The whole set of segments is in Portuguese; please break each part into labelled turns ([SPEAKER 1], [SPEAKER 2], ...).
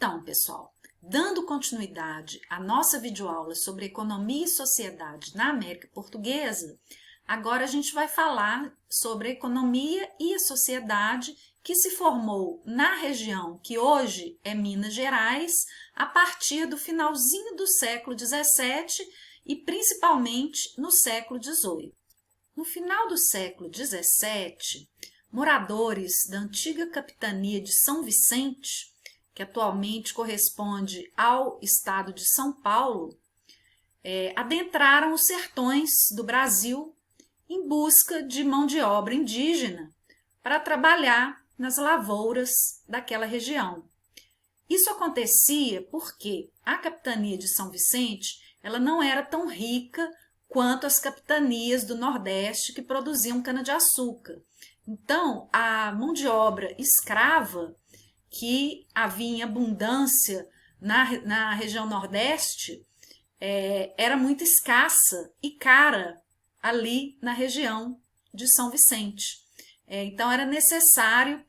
[SPEAKER 1] Então, pessoal, dando continuidade à nossa videoaula sobre economia e sociedade na América Portuguesa, agora a gente vai falar sobre a economia e a sociedade que se formou na região que hoje é Minas Gerais, a partir do finalzinho do século XVII e principalmente no século XVIII. No final do século XVII, moradores da antiga capitania de São Vicente, que atualmente corresponde ao estado de São Paulo, adentraram os sertões do Brasil em busca de mão de obra indígena para trabalhar nas lavouras daquela região. Isso acontecia porque a capitania de São Vicente ela não era tão rica quanto as capitanias do Nordeste que produziam cana-de-açúcar. Então, a mão de obra escrava que havia em abundância na região Nordeste era muito escassa e cara ali na região de São Vicente. Então, era necessário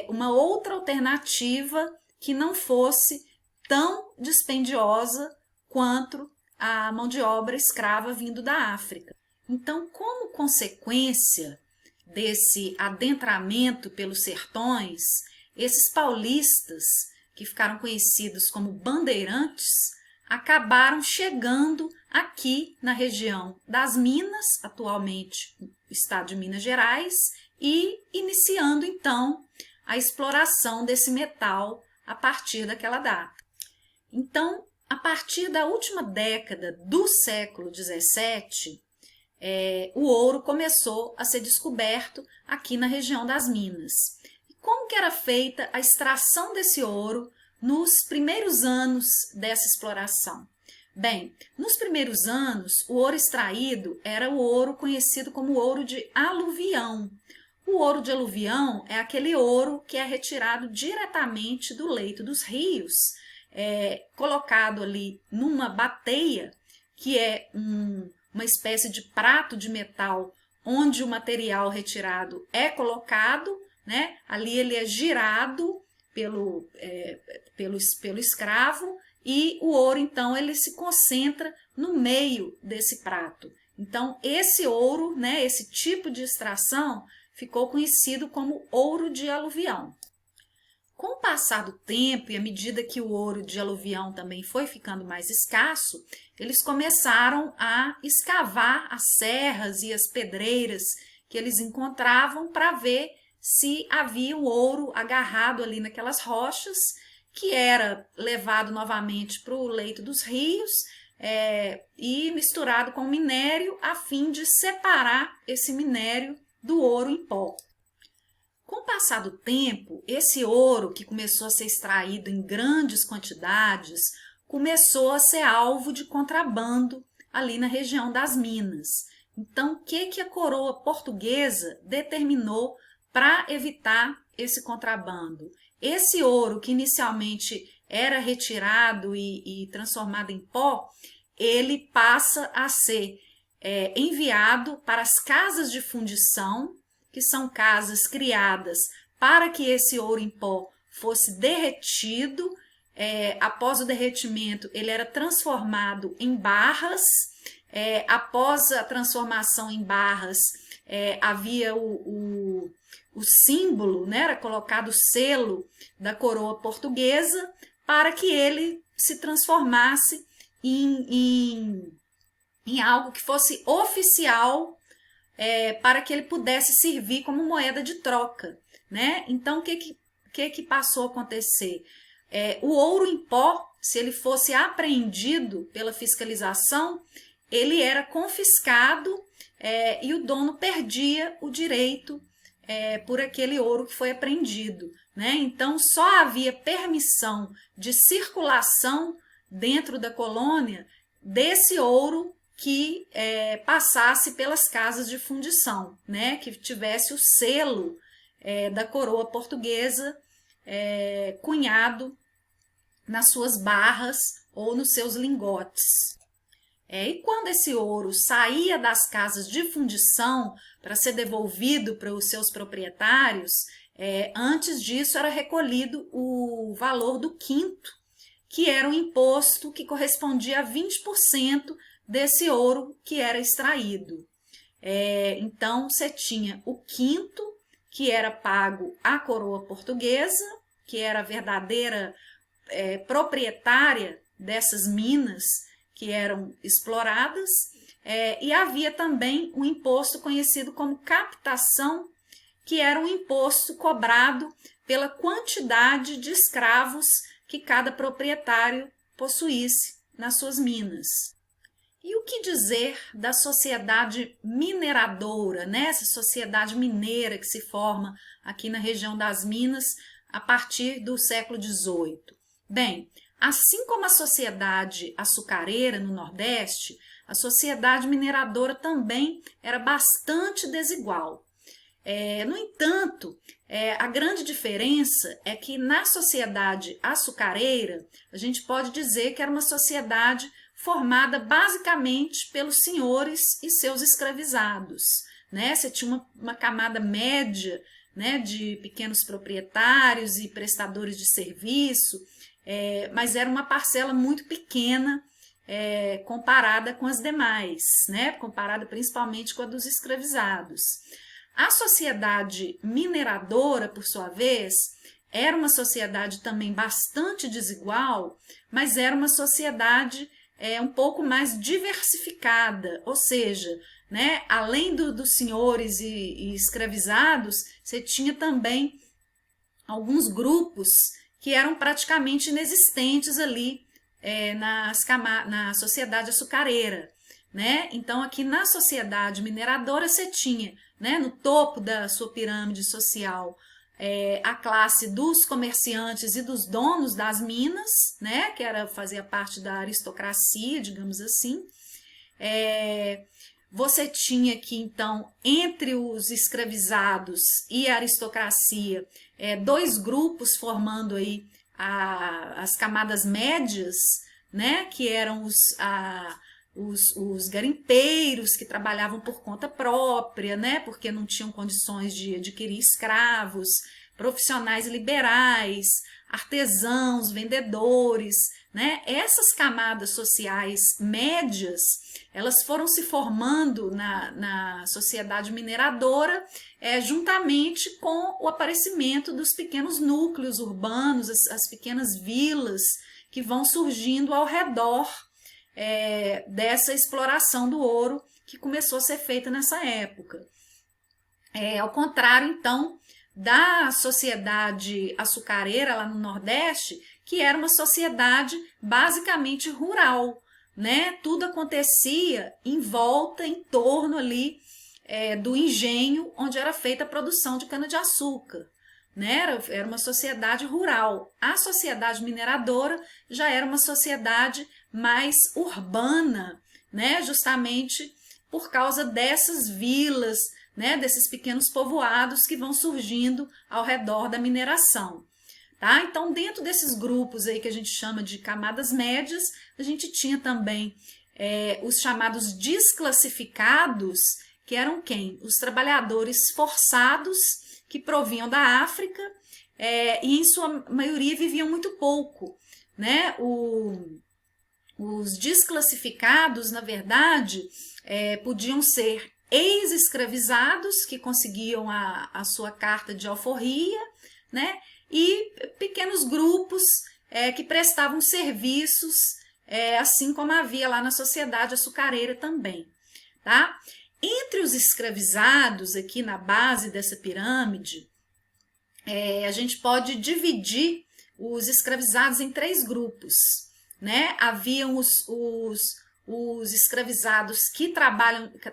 [SPEAKER 1] uma outra alternativa que não fosse tão dispendiosa quanto a mão de obra escrava vindo da África. Então, como consequência desse adentramento pelos sertões, esses paulistas, que ficaram conhecidos como bandeirantes, acabaram chegando aqui na região das Minas, atualmente o estado de Minas Gerais, e iniciando então a exploração desse metal a partir daquela data. Então, a partir da última década do século XVII, o ouro começou a ser descoberto aqui na região das Minas. E como que era feita a extração desse ouro nos primeiros anos dessa exploração? Bem, nos primeiros anos, o ouro extraído era o ouro conhecido como ouro de aluvião. O ouro de aluvião é aquele ouro que é retirado diretamente do leito dos rios, colocado ali numa bateia, que é uma espécie de prato de metal onde o material retirado é colocado, né? Ali ele é girado pelo escravo e o ouro, então, ele se concentra no meio desse prato. Então, esse ouro, né, esse tipo de extração, ficou conhecido como ouro de aluvião. Com o passar do tempo e à medida que o ouro de aluvião também foi ficando mais escasso, eles começaram a escavar as serras e as pedreiras que eles encontravam para ver se havia o ouro agarrado ali naquelas rochas, que era levado novamente para o leito dos rios e misturado com minério a fim de separar esse minério do ouro em pó. Com o passar do tempo, esse ouro que começou a ser extraído em grandes quantidades começou a ser alvo de contrabando ali na região das Minas. Então, o que a coroa portuguesa determinou para evitar esse contrabando? Esse ouro que inicialmente era retirado e transformado em pó, ele passa a ser enviado para as casas de fundição, que são casas criadas para que esse ouro em pó fosse derretido. Após o derretimento, ele era transformado em barras. Após a transformação em barras, havia o símbolo, né? Era colocado o selo da coroa portuguesa para que ele se transformasse em algo que fosse oficial, para que ele pudesse servir como moeda de troca, né? Então, o que passou a acontecer? O ouro em pó, se ele fosse apreendido pela fiscalização, ele era confiscado e o dono perdia o direito por aquele ouro que foi apreendido, né? Então, só havia permissão de circulação dentro da colônia desse ouro que passasse pelas casas de fundição, né? Que tivesse o selo da coroa portuguesa cunhado nas suas barras ou nos seus lingotes. E quando esse ouro saía das casas de fundição para ser devolvido para os seus proprietários, Antes disso era recolhido o valor do quinto, que era um imposto que correspondia a 20% desse ouro que era extraído. Então, você tinha o quinto, que era pago à coroa portuguesa, que era a verdadeira proprietária dessas minas que eram exploradas, e havia também um imposto conhecido como captação, que era um imposto cobrado pela quantidade de escravos que cada proprietário possuísse nas suas minas. E o que dizer da sociedade mineradora, né? Essa sociedade mineira que se forma aqui na região das Minas a partir do século XVIII? Bem, assim como a sociedade açucareira no Nordeste, a sociedade mineradora também era bastante desigual. No entanto, a grande diferença é que na sociedade açucareira, a gente pode dizer que era uma sociedade formada basicamente pelos senhores e seus escravizados, né? Você tinha uma camada média, né, de pequenos proprietários e prestadores de serviço, mas era uma parcela muito pequena comparada com as demais, né? Comparada principalmente com a dos escravizados. A sociedade mineradora, por sua vez, era uma sociedade também bastante desigual, mas era uma sociedade um pouco mais diversificada, ou seja, né, além dos senhores e escravizados, você tinha também alguns grupos que eram praticamente inexistentes ali na sociedade açucareira, né? Então, aqui na sociedade mineradora, você tinha, né, no topo da sua pirâmide social, a classe dos comerciantes e dos donos das minas, né, que fazia parte da aristocracia, digamos assim. Você tinha aqui, então, entre os escravizados e a aristocracia, dois grupos formando aí as camadas médias, né, que eram os garimpeiros que trabalhavam por conta própria, né, porque não tinham condições de adquirir escravos, profissionais liberais, artesãos, vendedores, né? Essas camadas sociais médias, elas foram se formando na sociedade mineradora juntamente com o aparecimento dos pequenos núcleos urbanos, as pequenas vilas que vão surgindo ao redor dessa exploração do ouro que começou a ser feita nessa época. Ao contrário, então, da sociedade açucareira lá no Nordeste, que era uma sociedade basicamente rural, né? Tudo acontecia em volta, em torno ali do engenho onde era feita a produção de cana-de-açúcar. Né? Era uma sociedade rural. A sociedade mineradora já era uma sociedade mais urbana, né? Justamente por causa dessas vilas, né? Desses pequenos povoados que vão surgindo ao redor da mineração. Tá? Então, dentro desses grupos aí que a gente chama de camadas médias, a gente tinha também os chamados desclassificados, que eram quem? Os trabalhadores forçados que provinham da África e, em sua maioria, viviam muito pouco. Né? Os desclassificados, na verdade, podiam ser ex-escravizados, que conseguiam a sua carta de alforria, né? E pequenos grupos que prestavam serviços, assim como havia lá na sociedade açucareira também. Tá? Entre os escravizados, aqui na base dessa pirâmide, a gente pode dividir os escravizados em três grupos. Né? Haviam os escravizados que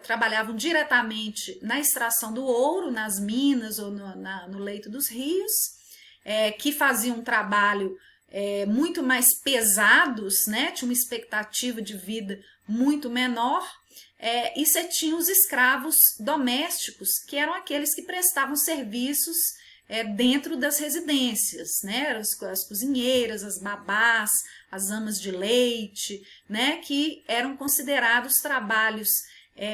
[SPEAKER 1] trabalhavam diretamente na extração do ouro, nas minas ou no leito dos rios, que faziam um trabalho muito mais pesados, né? Tinha uma expectativa de vida muito menor. E você tinha os escravos domésticos, que eram aqueles que prestavam serviços dentro das residências, né? As cozinheiras, as babás, as amas de leite, né? Que eram considerados trabalhos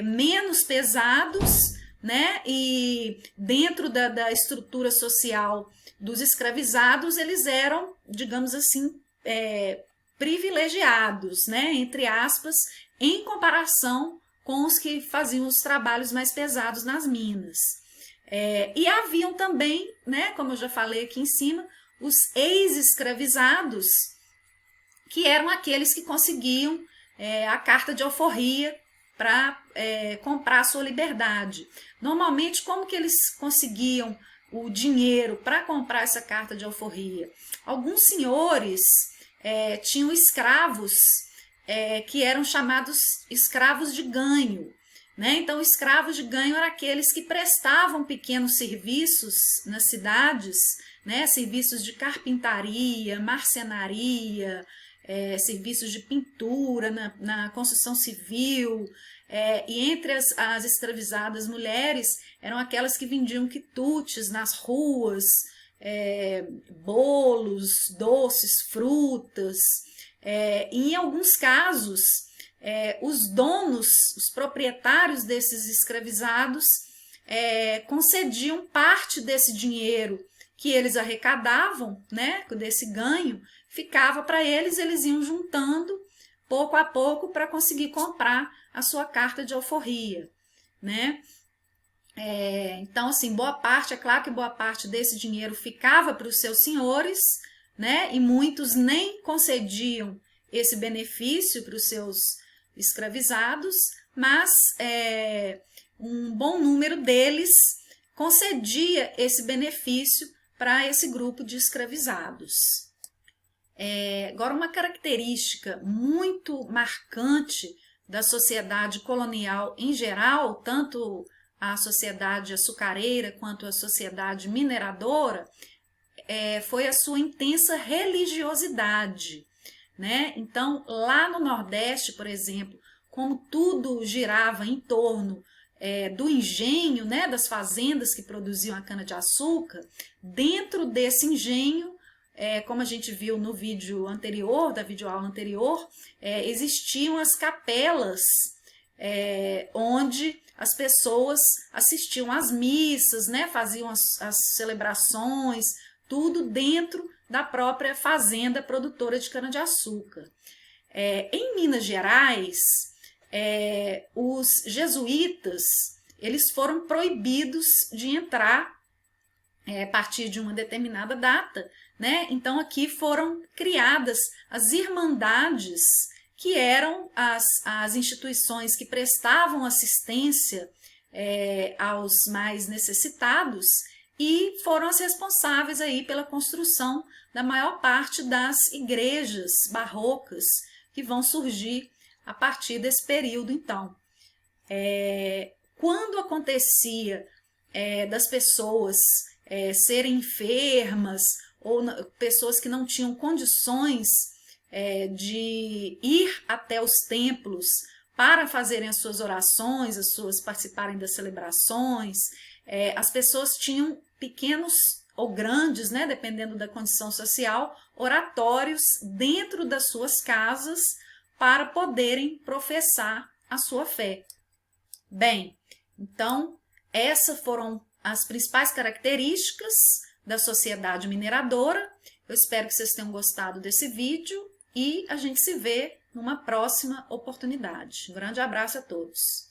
[SPEAKER 1] menos pesados, né? E dentro da estrutura social dos escravizados, eles eram, digamos assim, privilegiados, né? Entre aspas, em comparação com os que faziam os trabalhos mais pesados nas minas. E haviam também, né, como eu já falei aqui em cima, os ex-escravizados, que eram aqueles que conseguiam a carta de alforria para comprar a sua liberdade. Normalmente, como que eles conseguiam o dinheiro para comprar essa carta de alforria? Alguns senhores tinham escravos que eram chamados escravos de ganho. Né? Então, escravos de ganho eram aqueles que prestavam pequenos serviços nas cidades, né? Serviços de carpintaria, marcenaria, serviços de pintura na construção civil, e entre as escravizadas mulheres eram aquelas que vendiam quitutes nas ruas, bolos, doces, frutas, e em alguns casos os donos, os proprietários desses escravizados concediam parte desse dinheiro que eles arrecadavam, né, desse ganho, ficava para eles, eles iam juntando pouco a pouco para conseguir comprar a sua carta de alforria, né? Então, assim, boa parte, é claro que boa parte desse dinheiro ficava para os seus senhores, né? E muitos nem concediam esse benefício para os seus escravizados, mas um bom número deles concedia esse benefício para esse grupo de escravizados. Agora, uma característica muito marcante da sociedade colonial em geral, tanto a sociedade açucareira quanto a sociedade mineradora, foi a sua intensa religiosidade, né? Então, lá no Nordeste, por exemplo, como tudo girava em torno do engenho, né, das fazendas que produziam a cana-de-açúcar, dentro desse engenho, como a gente viu no vídeo anterior, da videoaula anterior, existiam as capelas onde as pessoas assistiam às missas, né, faziam as celebrações, tudo dentro da própria fazenda produtora de cana-de-açúcar. Em Minas Gerais, os jesuítas eles foram proibidos de entrar a partir de uma determinada data, né? Então aqui foram criadas as irmandades, que eram as instituições que prestavam assistência aos mais necessitados e foram as responsáveis aí pela construção da maior parte das igrejas barrocas que vão surgir a partir desse período, então. Quando acontecia das pessoas serem enfermas ou pessoas que não tinham condições de ir até os templos para fazerem as suas orações, participarem das celebrações, as pessoas tinham pequenos ou grandes, né, dependendo da condição social, oratórios dentro das suas casas para poderem professar a sua fé. Bem, então, essas foram as principais características da sociedade mineradora. Eu espero que vocês tenham gostado desse vídeo e a gente se vê numa próxima oportunidade. Um grande abraço a todos.